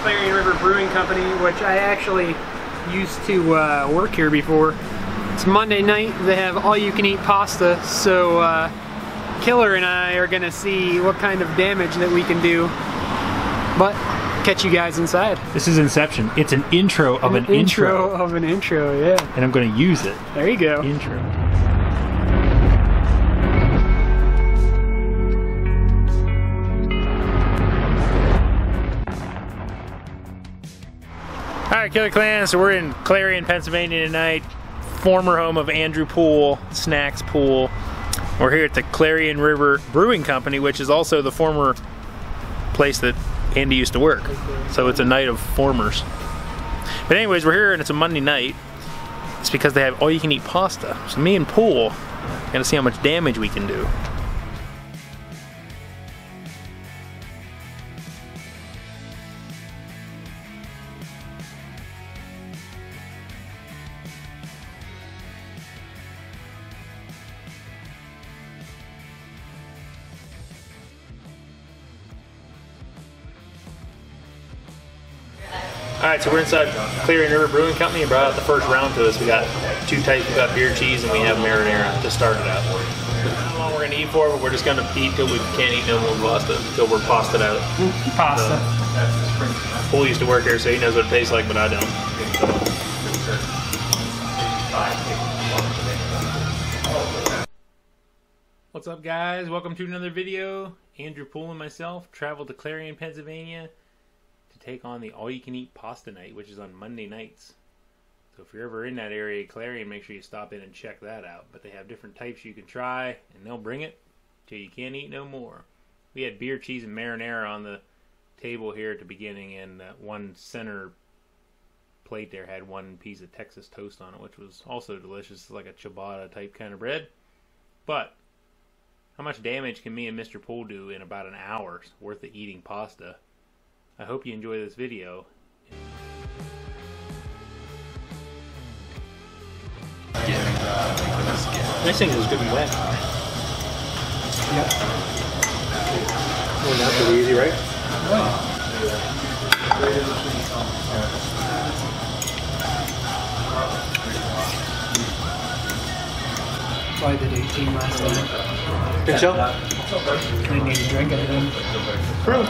Clarion River Brewing Company, which I actually used to work here before. It's Monday night. They have all-you-can-eat pasta, so Killer and I are gonna see what kind of damage that we can do. But catch you guys inside. This is Inception. It's an intro of an intro of an intro, yeah. And I'm gonna use it. There you go. Intro. Alright, Killer Clan, so we're in Clarion, Pennsylvania tonight. Former home of Andrew Poole, Snacks Poole. We're here at the Clarion River Brewing Company, which is also the former place that Andy used to work. So it's a night of formers. But anyways, we're here and it's a Monday night. It's because they have all-you-can-eat pasta. So me and Poole gonna see how much damage we can do. Alright, so we're inside Clarion River Brewing Company and brought out the first round to us. We got two types, we got beer cheese and we have marinara to start it out. I don't know how long we're going to eat for, but we're just going to eat till we can't eat no more pasta, till we're pastaed out. Pasta. Poole used to work here, so he knows what it tastes like, but I don't. What's up, guys? Welcome to another video. Andrew Poole and myself traveled to Clarion, Pennsylvania to take on the all-you-can-eat pasta night, which is on Monday nights. So if you're ever in that area, Clarion, make sure you stop in and check that out. But they have different types you can try, and they'll bring it till you can't eat no more. We had beer, cheese, and marinara on the table here at the beginning, and one center plate there had one piece of Texas toast on it, which was also delicious. It's like a ciabatta type kind of bread. But how much damage can me and Mr. Poole do in about an hour's worth of eating pasta? I hope you enjoy this video. Nice thing is good and wet. Yep. Well, that's really easy, right? Right. So I did 18 last night. Think so? I need to drink it then. True.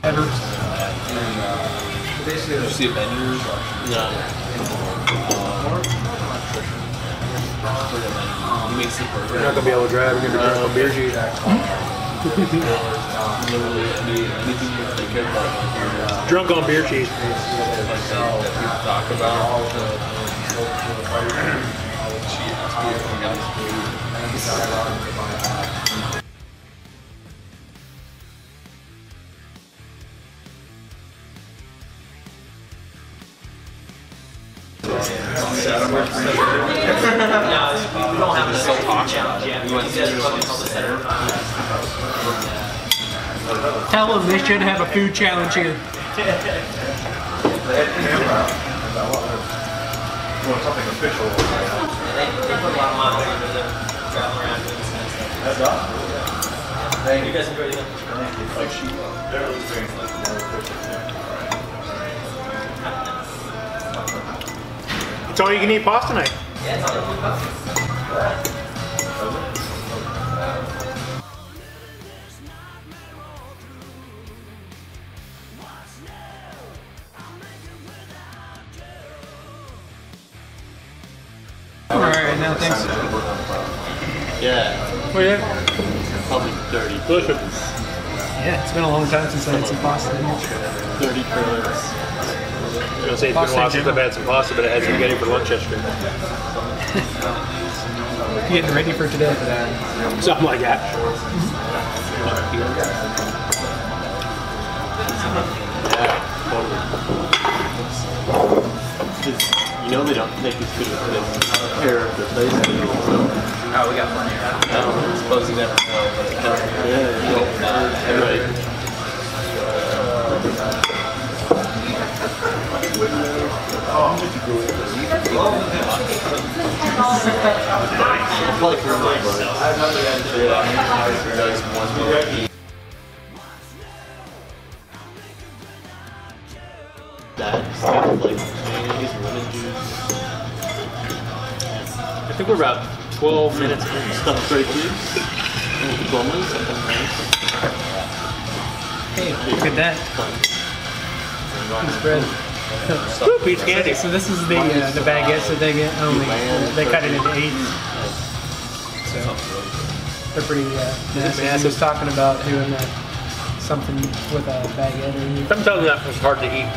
Ever. Did you see Avengers? No. He makes it perfect. You're not gonna be able to drive. You're gonna be drunk on beer cheese. Literally anything you think about. Drunk on beer cheese. Like that people talk about. She asked me if I got Tell them they should have a food challenge here. Something official. They put a lot of miles into them traveling around doing this kind of stuff. That's awesome. You guys enjoy them? Like she, they're really doing like more official. It's all you can eat pasta night. Yeah, it's all the food pasta. Alright, now thanks. Yeah, What do you have? probably 30. Delicious. Yeah, it's been a long time since I had some pasta. 30 creds. I was gonna say it's been a while since I've had some pasta, but I had spaghetti for lunch yesterday. Getting ready for today. Something like that. Yeah, totally. You know they don't make as good as this pair of the place. Oh, we got plenty of that. I suppose you never know, but Yeah, right. Probably for my that stuff like mayonnaise, lemon juice. I think we're about 12 minutes in. Stuff right here. Gummies, something nice. Hey, look at that. Piece bread. Woo, peach candy. So this is the baguettes that they get. Only they cut it into eighths. So they're pretty nasty. He was talking about doing something with a baguette. Sometimes that was hard to eat.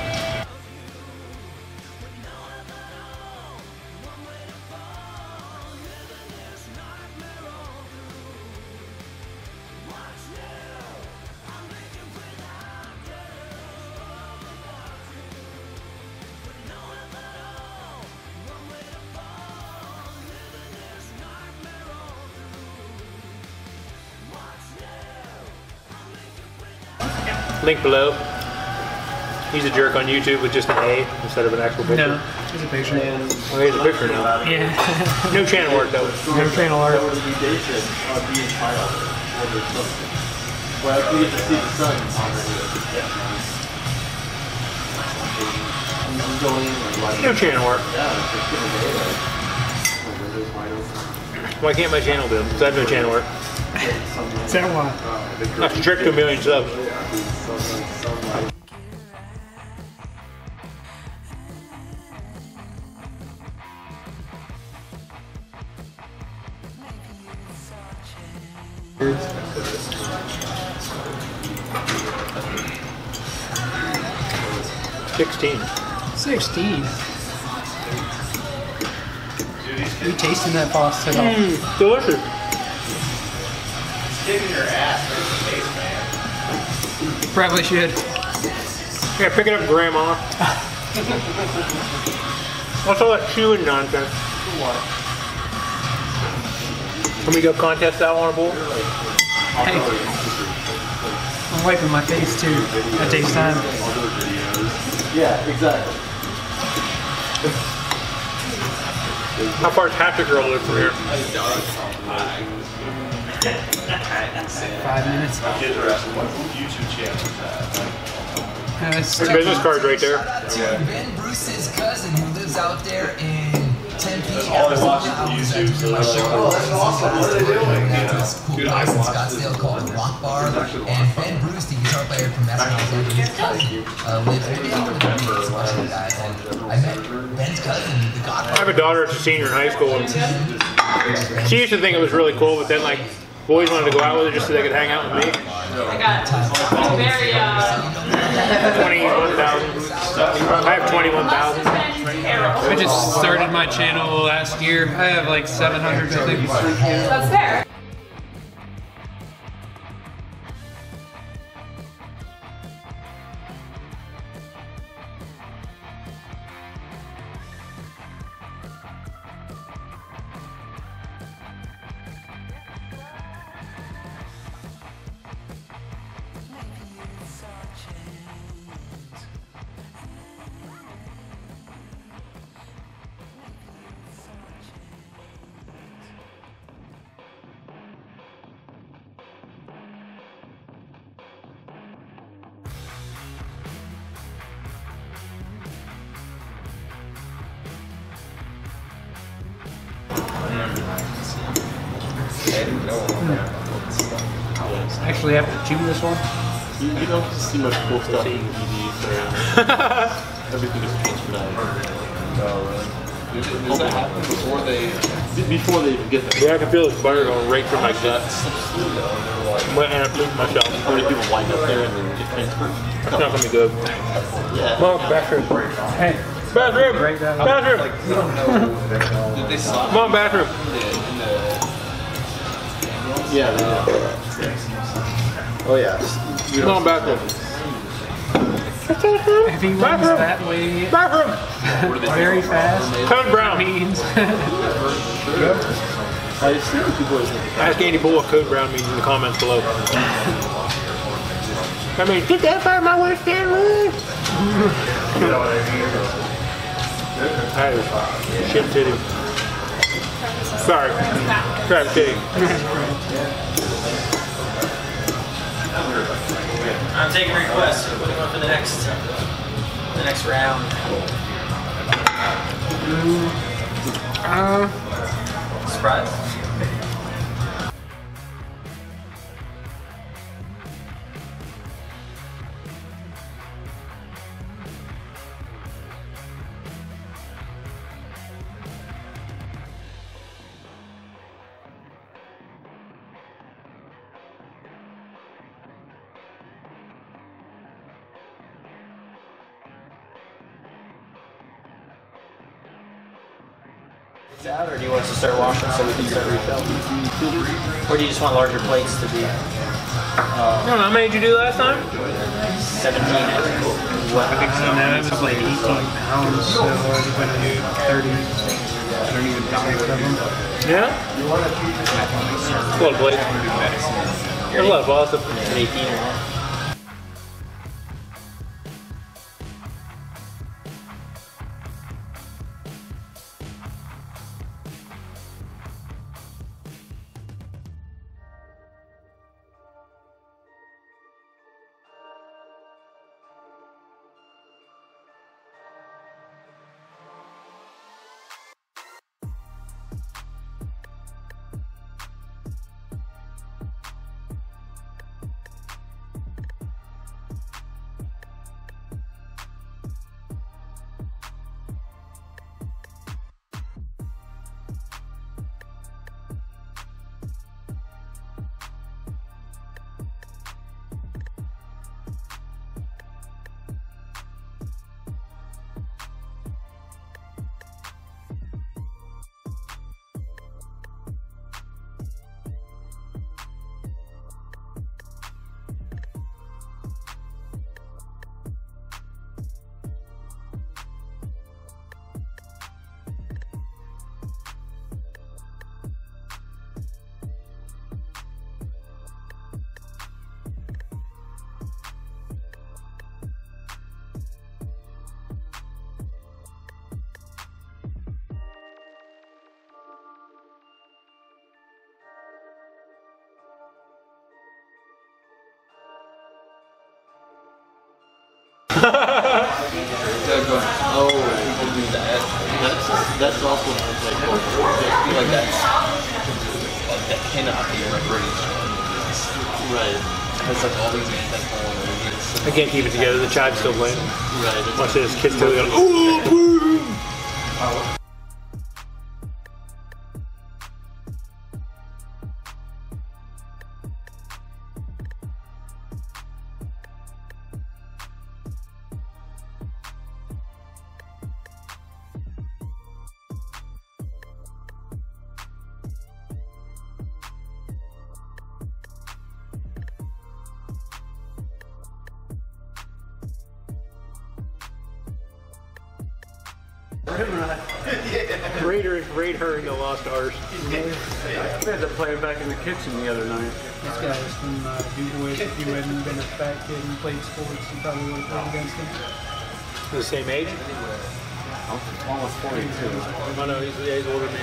Link below. He's a jerk on YouTube with just an A instead of an actual picture. No, there's a picture. Oh, here's a picture now. Yeah. No channel work though. No channel art. That would be day shift on being child. Well, we get to see the sun already. No channel work. Yeah, it's just good day, like, my window's wide open. Why can't my channel do it? Because I have no channel work. Is that why? That's a trick to a million subs. $16. 16. Are you tasting that pasta at all? Delicious. kicking your ass for the face, man. Probably should. Yeah, pick it up, Grandma. What's all that chewing nonsense? Can we go contest that on a bowl? Hey, I'm wiping my face too. That takes time. Yeah, exactly. How far is Hatchet Girl live from here? 5 minutes. Kids are asking what YouTube channel is that? There's business cards right there. Ben Bruce's cousin who lives out there in Tempe. All they watch is YouTube, so they're like, oh, that's awesome. What are they doing? Cool place in Scottsdale called Rock Bar, and Ben Bruce, the guitar player from Massachusetts, his cousin lives pretty out in the Washington guys. And I met Ben's cousin, the I Godfather. have a daughter that's a senior in high school, and she used to think it was really cool, but then like boys wanted to go out with her just so they could hang out with me. I got very 21,000. I have 21,000. I just started my channel last year. I have like 700, I think. That's fair. Actually have to chew this one. You don't see much cool stuff in EVs around. Everything is transferred out. Does that happen before they... Before they even get there. Yeah, I can feel this butter going right through my guts. I'm wetting up myself. How many people wind up there and then get transferred? That's not gonna be good. Yeah. Come on, bathroom. Hey, Bathroom! break that up. Bathroom! Did they slap Come on, bathroom. Yeah, they do. Oh yeah. Come on, bathroom. If he wins that way very fast, Code brown. means Ask Andy Bull what code brown means in the comments below. I mean, get that by my worst Stanley! Hey, shit titty. Sorry. Crab titty. I'm taking requests. What do you want for the next round? Surprise. Out, or do you want us to start washing so we can start refilling? Or do you just want larger plates to be? I don't know, how many did you do last time? 17, I think. What? I think so. No, it was like 18 pounds, so I was going to do 30. I don't even die of them. Yeah? It's a lot of plates. There's a lot of pasta. It's an 18 or more. That's also like that cannot be right. It's like all these anti-colonial. I can't keep it together, the chive's still playing. Right. Watch this, kid's still going, ooh, boom! Raid her in the Lost Arts. We had to play it back in the kitchen the other night. This guy's from DuBois. If you hadn't been a fat kid and played sports, you probably would have played against him. The same age? I'm almost 42. Oh no, he's older than me.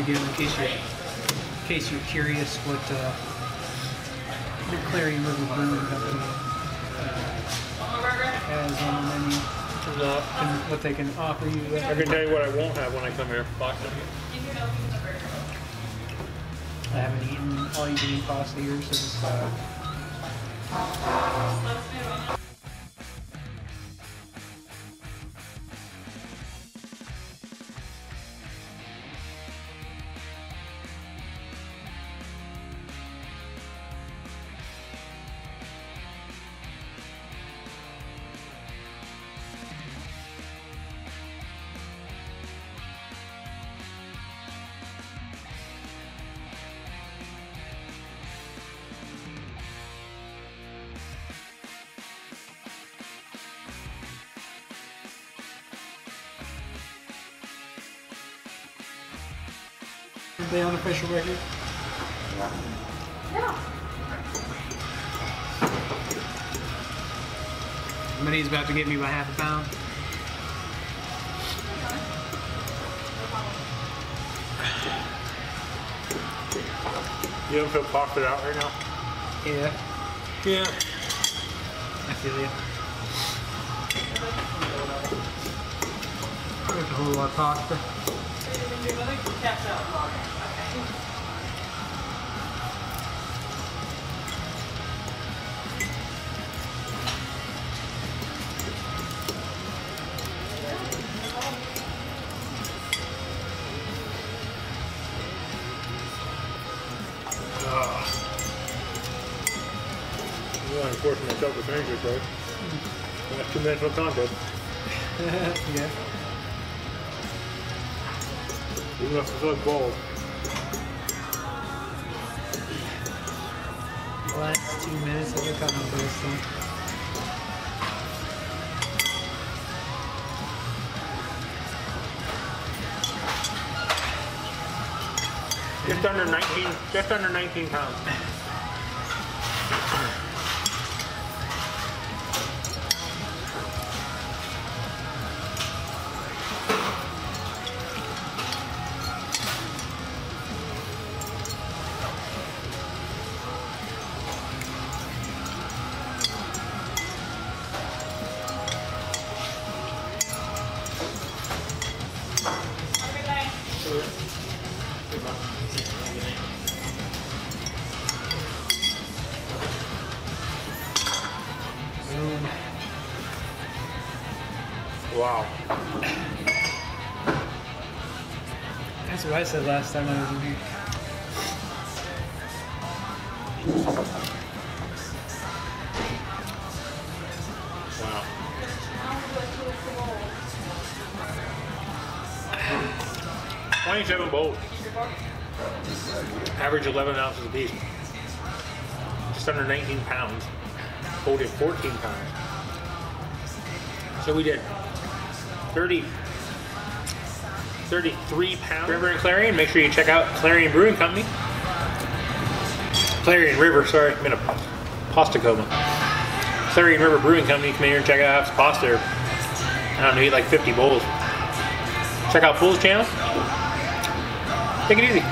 again, in case you're curious what the Clarion River Brewing Company has on the menu and what they can offer you. I can tell you what I won't have when I come here. Pasta. I haven't eaten all you can eat pasta here since Are they on official record? Yeah. Somebody's about to get me by half a pound. You don't feel pasta out right now? Yeah, Yeah. I feel you. There's a whole lot of pasta. I'm forcing myself to finish this, right? That's two-dimensional content. Yeah. Even if it's like balls. Last 2 minutes of the cutting for this thing. Just under 19 pounds. Wow. That's what I said last time I was in here. Wow. $27 bowls. Average 11 ounces apiece. Just under 19 pounds. Holding 14 pounds. So we did 33 pounds. River and Clarion. Make sure you check out Clarion Brewing Company. Clarion River, sorry, I'm in a pasta coma. Clarion River Brewing Company. Come in here and check out his pasta. I don't know, eat like 50 bowls. Check out Fool's channel. Take it easy.